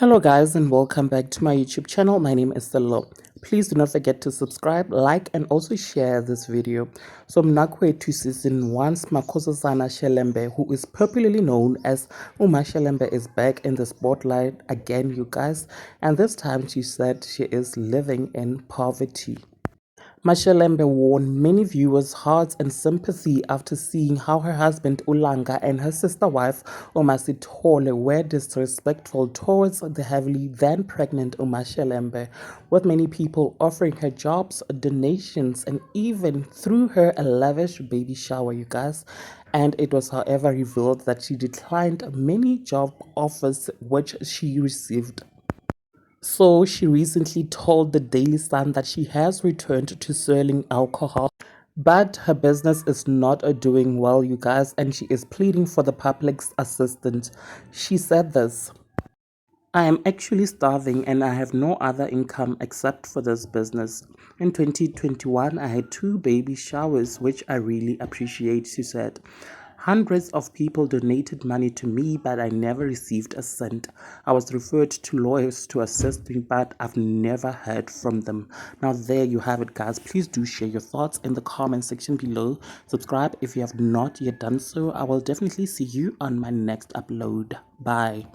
Hello guys and welcome back to my YouTube channel. My name is Silo. Please do not forget to subscribe, like and also share this video. So Mnakwethu season 1's Mashelembe, who is popularly known as Mashelembe, is back in the spotlight again, you guys, and this time she said she is living in poverty. Mashelembe won many viewers' hearts and sympathy after seeing how her husband Ulanga and her sister wife Umasithole were disrespectful towards the heavily then pregnant Mashelembe, with many people offering her jobs, donations, and even threw her a lavish baby shower, you guys. And it was, however, revealed that she declined many job offers which she received. So she recently told the Daily Sun that she has returned to selling alcohol, but her business is not doing well, you guys, and she is pleading for the public's assistance. She said this: I am actually starving and I have no other income except for this business. In 2021, I had 2 baby showers, which I really appreciate, she said. Hundreds of people donated money to me, but I never received a cent. I was referred to lawyers to assist me, but I've never heard from them. Now, there you have it, guys. Please do share your thoughts in the comment section below. Subscribe if you have not yet done so. I will definitely see you on my next upload. Bye.